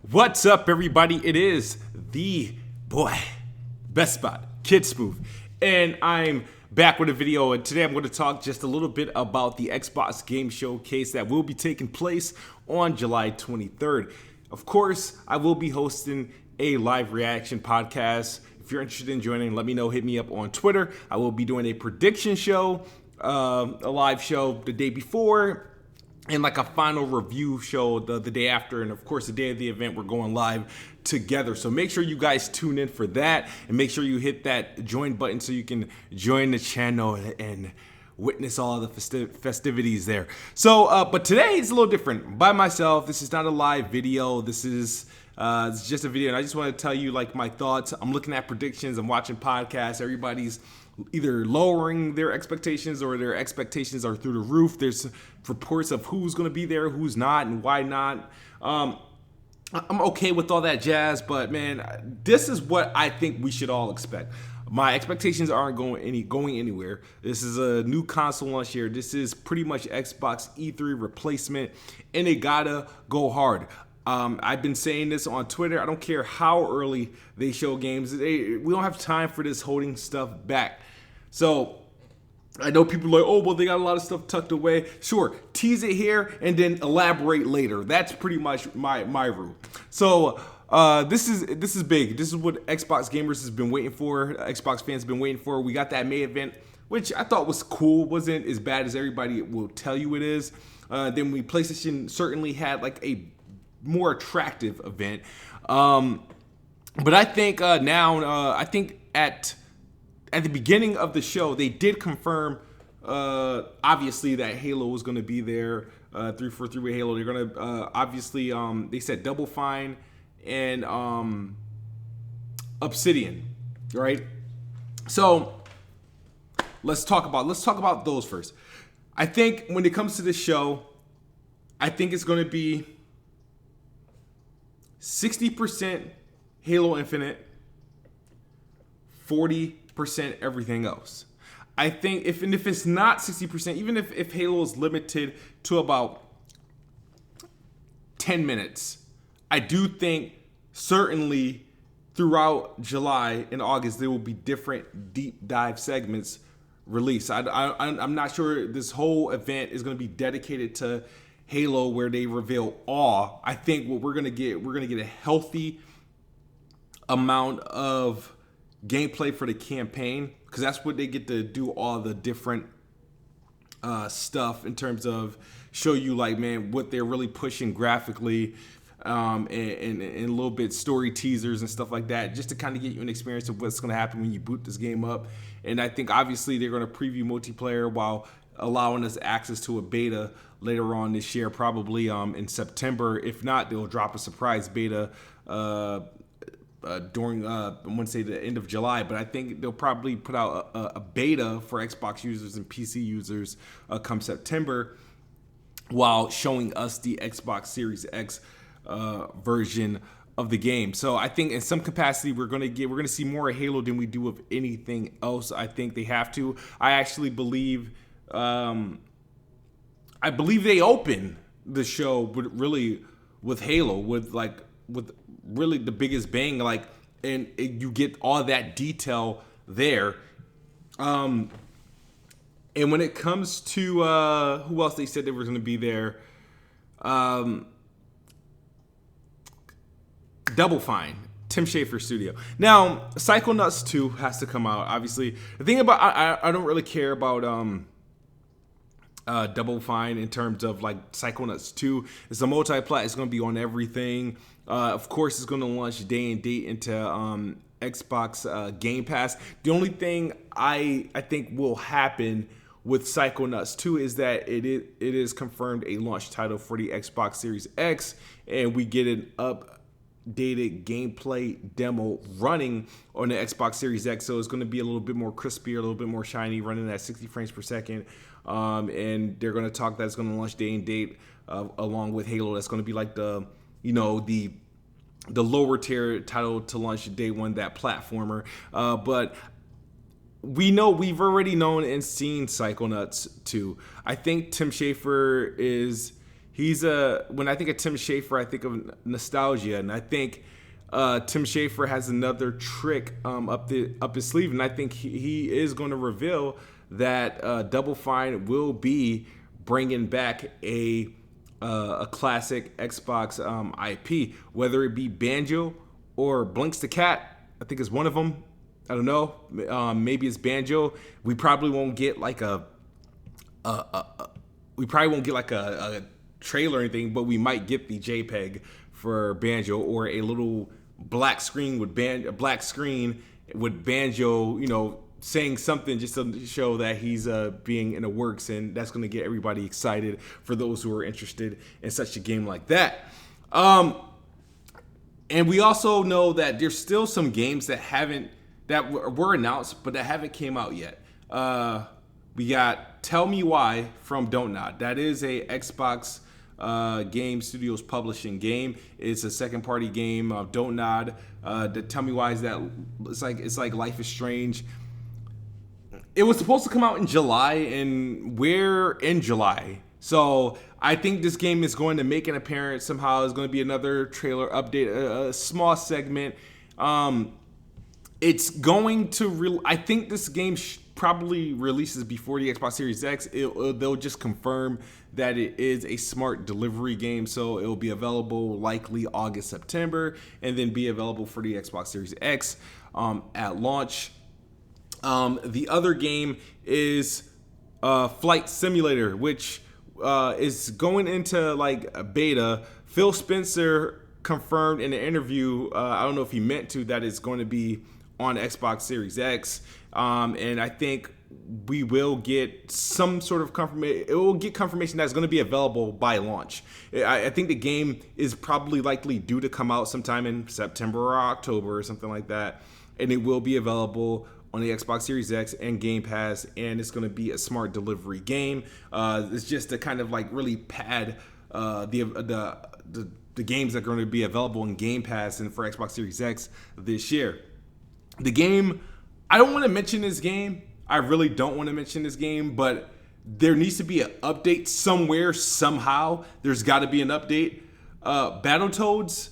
What's up, everybody? It is the boy, Best Spot, Kid Smooth, and I'm back with a video. And today I'm going to talk just a little bit about the Xbox Game Showcase that will be taking place on July 23rd. Of course, I will be hosting a live reaction podcast. If you're interested in joining, let me know. Hit me up on Twitter. I will be doing a prediction show, a live show the day before, and like a final review show the day after. And of course, the day of the event, we're going live together. So make sure you guys tune in for that, and make sure you hit that join button so you can join the channel and witness all the festivities there. So, but today is a little different. By myself, this is not a live video. This is it's just a video, and I just want to tell you like my thoughts. I'm looking at predictions. I'm watching podcasts. Everybody's either lowering their expectations or their expectations are through the roof. There's reports of who's going to be there, who's not, and why not. I'm okay with all that jazz, but man, this is what I think we should all expect. My expectations aren't going anywhere. This is a new console launch here. This is pretty much Xbox E3 replacement, and it gotta go hard. I've been saying this on Twitter. I don't care how early they show games. We don't have time for this holding stuff back. So I know people are like, oh, well, they got a lot of stuff tucked away. Sure, tease it here and then elaborate later. That's pretty much my rule. So this is big. This is what Xbox gamers has been waiting for. Xbox fans have been waiting for. We got that May event, which I thought was cool. Wasn't as bad as everybody will tell you it is. Then PlayStation certainly had like a more attractive event. But I think I think at the beginning of the show, they did confirm, obviously, that Halo was going to be there. 343 with Halo. They're going to, obviously, they said Double Fine and Obsidian, right? So let's talk about those first. I think when it comes to this show, I think it's going to be 60% Halo Infinite, 40% everything else. I think if it's not 60%, even if Halo is limited to about 10 minutes, I do think certainly throughout July and August there will be different deep dive segments released. I'm not sure this whole event is going to be dedicated to Halo where they reveal all. I think what we're gonna get a healthy amount of gameplay for the campaign, because that's what they get to do, all the different stuff in terms of show you like, man, what they're really pushing graphically, and a little bit story teasers and stuff like that, just to kind of get you an experience of what's going to happen when you boot this game up. And I think obviously they're going to preview multiplayer while allowing us access to a beta later on this year, probably in September. If not, they'll drop a surprise beta during I want to say the end of July, but I think they'll probably put out a beta for Xbox users and PC users come September, while showing us the Xbox Series X version of the game. So I think in some capacity we're gonna see more Halo than we do of anything else. I think they have to. I actually believe they open the show with Halo, with really the biggest bang, like, and you get all that detail there. And when it comes to who else they said they were going to be there, Double Fine, Tim Schafer's studio. Now, Psychonauts 2 has to come out. Obviously, the thing about I don't really care about Double Fine in terms of like Psychonauts 2. It's a multi-plat. It's going to be on everything. Of course, it's going to launch day and date into Xbox Game Pass. The only thing I think will happen with Psychonauts 2 is that it is confirmed a launch title for the Xbox Series X, and we get an updated gameplay demo running on the Xbox Series X. So it's going to be a little bit more crispier, a little bit more shiny, running at 60 frames per second. And they're going to talk that it's going to launch day and date along with Halo. That's going to be like the lower tier title to launch day one, that platformer. But we've already known and seen Psychonauts 2. I think Tim Schafer He's when I think of Tim Schafer, I think of nostalgia, and I think Tim Schafer has another trick up his sleeve, and I think he is going to reveal that Double Fine will be bringing back a classic Xbox IP, whether it be Banjo or Blinks the Cat. I think is one of them. I don't know. Maybe it's Banjo. We probably won't get like a trailer or anything, but we might get the JPEG for Banjo or a little black screen with Banjo, saying something just to show that he's being in the works, and that's going to get everybody excited for those who are interested in such a game like that. And we also know that there's still some games that were announced but that haven't came out yet. We got Tell Me Why from Don't Nod. That is a Xbox Game Studios publishing game. It's a second party game of Don't Nod. The Tell Me Why is that it's like Life is Strange. It was supposed to come out in July, and we're in July. So I think this game is going to make an appearance somehow. It's going to be another trailer update, a small segment. It's going to I think this game probably releases before the Xbox Series X. They'll just confirm that it is a smart delivery game, so it will be available likely August, September, and then be available for the Xbox Series X at launch. The other game is Flight Simulator, which is going into like a beta. Phil Spencer confirmed in an interview, I don't know if he meant to, that it's going to be on Xbox Series X. And I think we will get some sort of confirmation. It will get confirmation that it's going to be available by launch. I think the game is probably likely due to come out sometime in September or October or something like that. And it will be available on the Xbox Series X and Game Pass, and it's going to be a smart delivery game. It's just to kind of like really pad the games that are going to be available in Game Pass and for Xbox Series X this year. The game, I don't want to mention this game. I really don't want to mention this game, but there needs to be an update somewhere, somehow. There's got to be an update. Battletoads.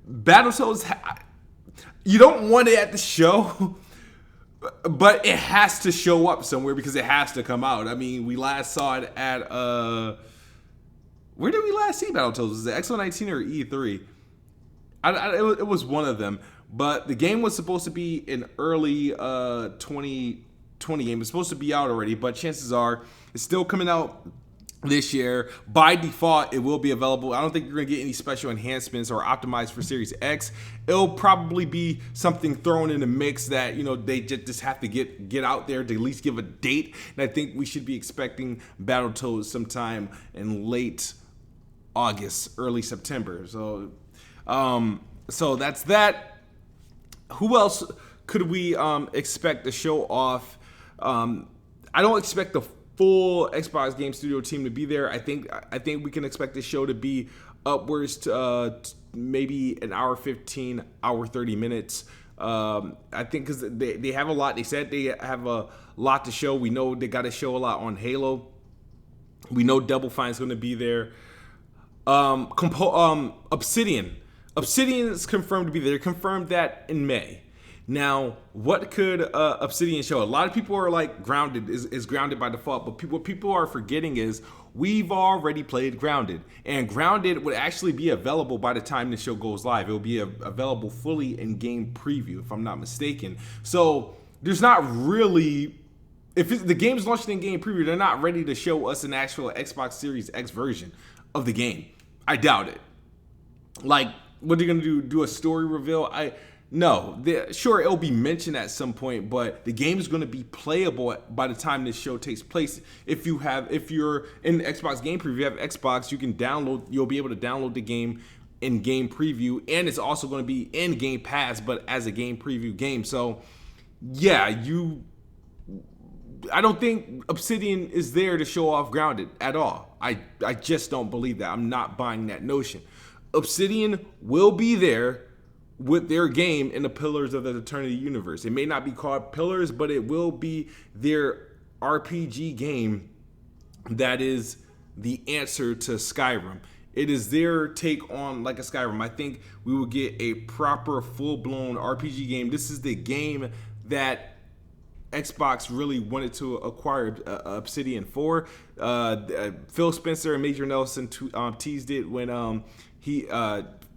Battletoads, you don't want it at the show, but it has to show up somewhere because it has to come out. I mean, we last saw it at, where did we last see Battletoads? Was it X19 or E3? It was one of them. But the game was supposed to be an early 2020 game. It's supposed to be out already, but chances are it's still coming out this year. By default, it will be available. I don't think you're going to get any special enhancements or optimized for Series X. It'll probably be something thrown in the mix that, they just have to get out there to at least give a date. And I think we should be expecting Battletoads sometime in late August, early September. So that's that. Who else could we expect to show off? I don't expect the full Xbox Game Studio team to be there. I think we can expect the show to be upwards to maybe an hour 15, hour 30 minutes. I think because they have a lot. They said they have a lot to show. We know they got to show a lot on Halo. We know Double Fine's going to be there. Obsidian. Obsidian is confirmed to be there. Confirmed that in May. Now, what could Obsidian show? A lot of people are like Grounded is Grounded by default, but what people are forgetting is we've already played Grounded, and Grounded would actually be available by the time the show goes live. It will be available fully in game preview, if I'm not mistaken. So there's not really, if the game's launched in game preview, they're not ready to show us an actual Xbox Series X version of the game. I doubt it. Like, what are they gonna do? Do a story reveal? No. Sure, it'll be mentioned at some point, but the game is gonna be playable by the time this show takes place. If you're in the Xbox Game Preview, you have Xbox, you'll be able to download the game in game preview, and it's also gonna be in Game Pass, but as a game preview game. So, yeah, I don't think Obsidian is there to show off Grounded at all. I just don't believe that. I'm not buying that notion. Obsidian will be there with their game in the Pillars of the Eternity universe. It may not be called Pillars, but it will be their RPG game that is the answer to Skyrim. It is their take on like a Skyrim. I think we will get a proper full-blown RPG game. This is the game that Xbox really wanted to acquire Obsidian for. Phil Spencer and Major Nelson teased it when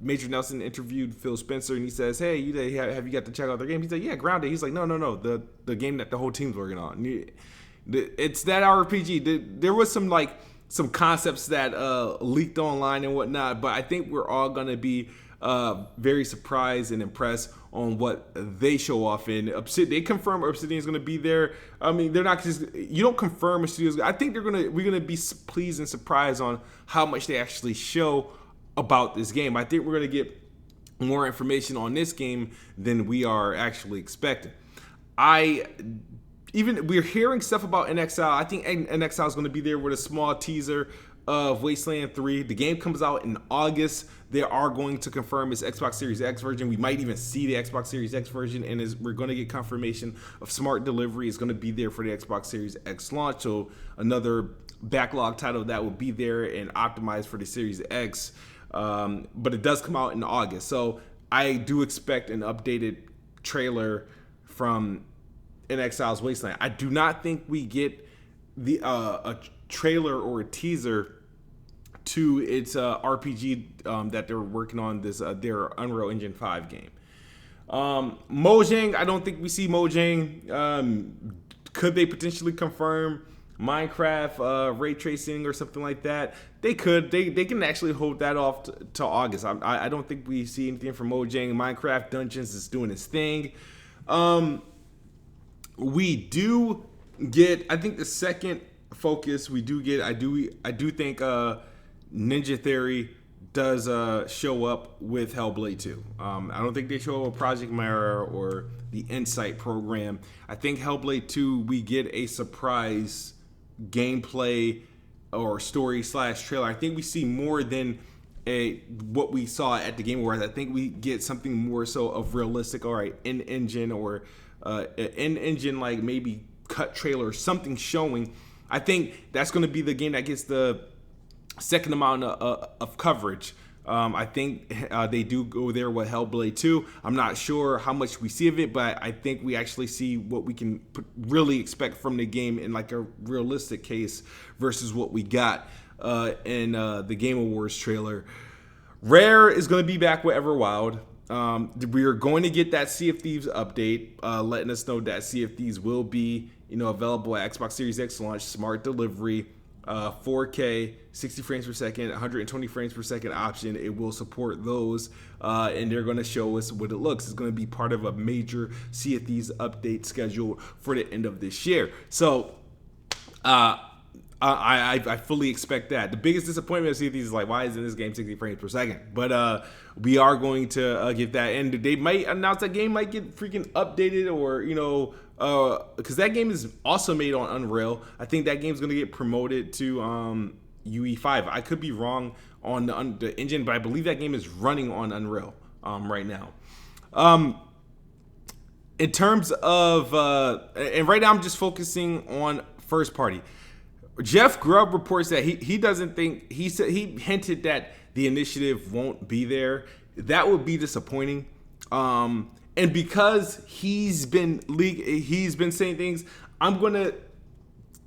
Major Nelson interviewed Phil Spencer, and he says, "Hey, have you got to check out their game?" He said, "Yeah, Grounded." He's like, "No, the game that the whole team's working on. It's that RPG." There was some concepts that leaked online and whatnot, but I think we're all gonna be very surprised and impressed on what they show off in Obsidian. They confirm Obsidian is gonna be there. I mean, they're not just, you don't confirm a studio's. I think we're gonna be pleased and surprised on how much they actually show about this game. I think we're gonna get more information on this game than we are actually expecting. We're hearing stuff about NXL. I think NXL is going to be there with a small teaser of Wasteland 3. The game comes out in August. They are going to confirm its Xbox Series X version. We might even see the Xbox Series X version, and we're going to get confirmation of Smart Delivery is going to be there for the Xbox Series X launch. So another backlog title that will be there and optimized for the Series X. But it does come out in August. So I do expect an updated trailer from NXL's Wasteland. I do not think we get a trailer or a teaser to its RPG that they're working on, their Unreal Engine 5 game. Mojang, I don't think we see Mojang. Could they potentially confirm Minecraft ray tracing or something like that? They could. They can actually hold that off to August. I don't think we see anything from Mojang. Minecraft Dungeons is doing its thing. We do get, I think the second focus we do get, I do think Ninja Theory does show up with Hellblade 2. I don't think they show up with Project Mara or the Insight program. I think Hellblade 2, we get a surprise gameplay or story / trailer. I think we see more than what we saw at the Game Awards. I think we get something more so of realistic, all right, in-engine or in-engine, like maybe cut trailer, something showing. I think that's going to be the game that gets the second amount of coverage. I think they do go there with Hellblade 2. I'm not sure how much we see of it, but I think we actually see what we can really expect from the game in like a realistic case versus what we got in the Game Awards trailer. Rare is going to be back with Everwild. We are going to get that Sea of Thieves update, letting us know that Sea of Thieves will be, available at Xbox Series X launch, Smart Delivery, 4K, 60 frames per second, 120 frames per second option. It will support those, and they're going to show us what it looks. It's going to be part of a major Sea of Thieves update scheduled for the end of this year. So, I fully expect that. The biggest disappointment of Sea of Thieves is like, why isn't this game 60 frames per second? But we are going to get that, and they might announce that game might get freaking updated, or because that game is also made on Unreal. I think that game's going to get promoted to UE5. I could be wrong on the engine, but I believe that game is running on Unreal right now. In terms of, and right now I'm just focusing on first party. Jeff Grubb reports that he doesn't think, he hinted that the initiative won't be there. That would be disappointing. And because he's been saying things, I'm gonna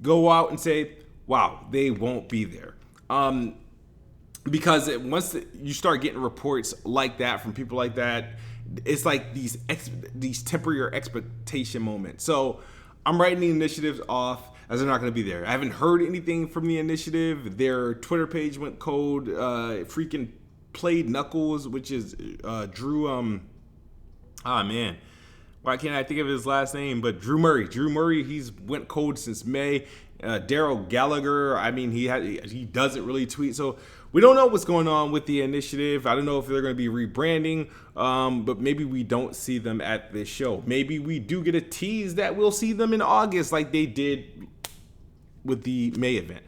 go out and say, wow, they won't be there. Because once you start getting reports like that from people like that, it's like these temporary expectation moments. So I'm writing the initiatives off as they're not going to be there. I haven't heard anything from the initiative. Their Twitter page went cold. Freaking played Knuckles, which is Drew. Why can't I think of his last name? But Drew Murray. He's went cold since May. Daryl Gallagher. I mean, he doesn't really tweet. So we don't know what's going on with the initiative. I don't know if they're going to be rebranding. But maybe we don't see them at this show. Maybe we do get a tease that we'll see them in August, like they did with the May event.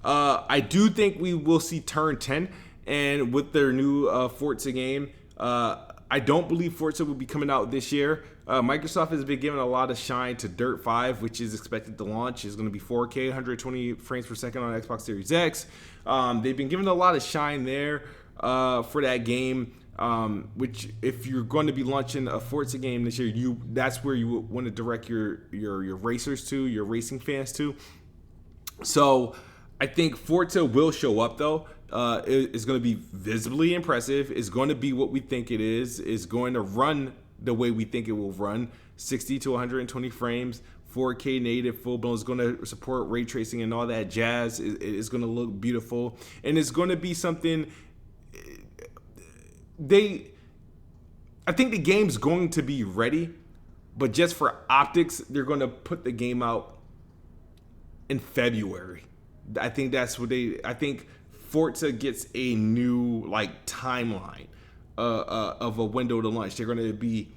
I do think we will see Turn 10, and with their new Forza game, I don't believe Forza will be coming out this year. Microsoft has been giving a lot of shine to Dirt 5, which is expected to launch. It's going to be 4K, 120 frames per second on Xbox Series X. They've been giving a lot of shine there for that game. Which, if you're going to be launching a Forza game this year, that's where you want to direct your racers to, your racing fans to. So I think Forza will show up though. It's going to be visibly impressive. It's going to be what we think it is. It's going to run the way we think it will run, 60 to 120 frames, 4K native, full blown. It's going to support ray tracing and all that jazz. It's going to look beautiful, and it's going to be something. I think the game's going to be ready, but just for optics, they're going to put the game out in February. I think that's what I think Forza gets a new timeline of a window to launch. They're going to be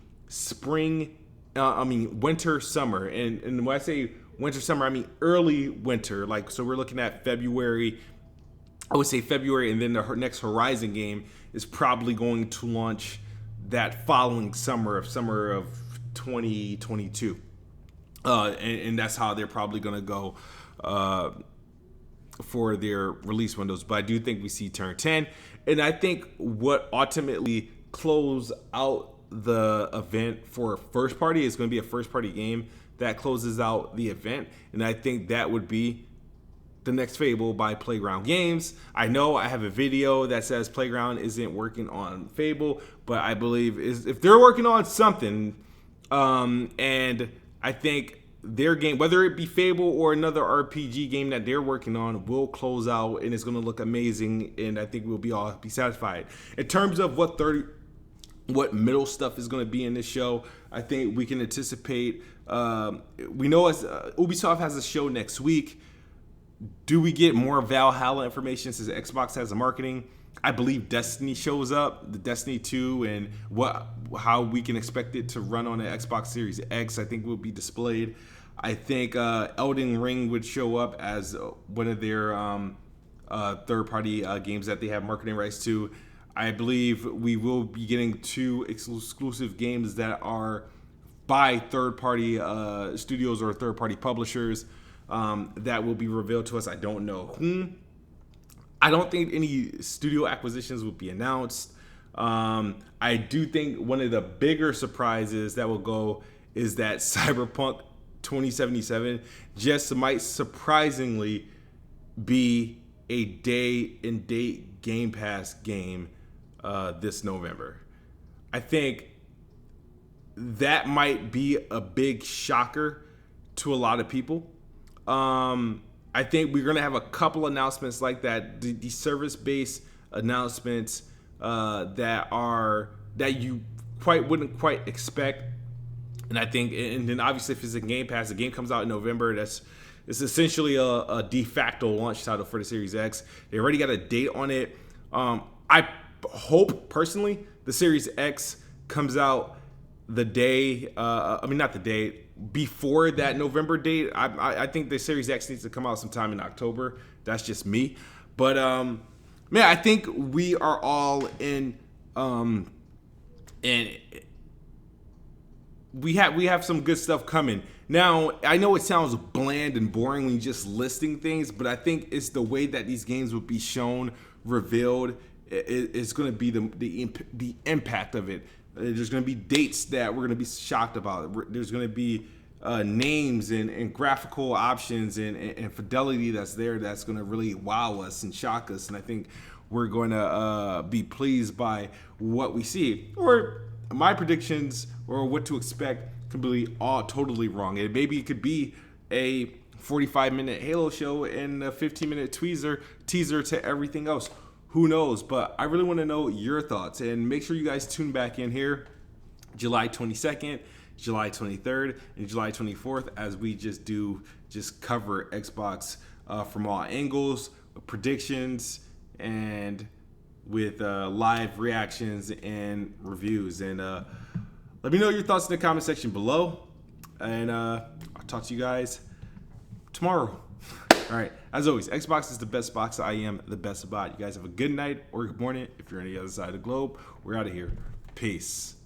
winter, summer, and when I say winter, summer, I mean early winter. So we're looking at February. I would say February, and then the next Horizon game is probably going to launch that following summer of 2022, and that's how they're probably going to go for their release windows. But I do think we see Turn 10, and I think what ultimately close out the event for a first party is going to be a first party game that closes out the event, and I think that would be the next Fable by Playground Games. I know I have a video that says Playground isn't working on Fable, but I believe if they're working on something, and I think their game, whether it be Fable or another RPG game that they're working on, will close out, and it's going to look amazing, and I think we'll all be satisfied. In terms of what middle stuff is going to be in this show, I think we can anticipate. We know Ubisoft has a show next week. Do we get more Valhalla information since Xbox has the marketing? I believe Destiny shows up, the Destiny 2, and how we can expect it to run on the Xbox Series X, I think will be displayed. I think Elden Ring would show up as one of their third-party games that they have marketing rights to. I believe we will be getting 2 exclusive games that are by third-party studios or third-party publishers. That will be revealed to us. I don't know whom. I don't think any studio acquisitions will be announced. I do think one of the bigger surprises that will go is that Cyberpunk 2077 just might surprisingly be a day-and-date Game Pass game this November. I think that might be a big shocker to a lot of people. I think we're gonna have a couple announcements like that, the service-based announcements that you wouldn't quite expect. And I think, and then obviously if it's a Game Pass, the game comes out in November. It's essentially a de facto launch title for the Series X. They already got a date on it. I hope personally the Series X comes out the day. Not the day. Before that November date. I think the Series X needs to come out sometime in October. That's just me. But I think we are all in, and we have some good stuff coming. Now, I know it sounds bland and boring when you just listing things, but I think it's the way that these games will be shown, revealed. It's going to be the impact of it. There's going to be dates that we're going to be shocked about. There's going to be names and graphical options and fidelity that's there that's going to really wow us and shock us. And I think we're going to be pleased by what we see. Or my predictions or what to expect could be all totally wrong. And maybe it could be a 45-minute Halo show and a 15-minute teaser to everything else. Who knows? But I really want to know your thoughts, and make sure you guys tune back in here July 22nd, July 23rd, and July 24th as we just cover Xbox from all angles, predictions, and with live reactions and reviews. And let me know your thoughts in the comment section below, and I'll talk to you guys tomorrow. All right, as always, Xbox is the best box. I am the best bot. You guys have a good night or good morning if you're on the other side of the globe. We're out of here. Peace.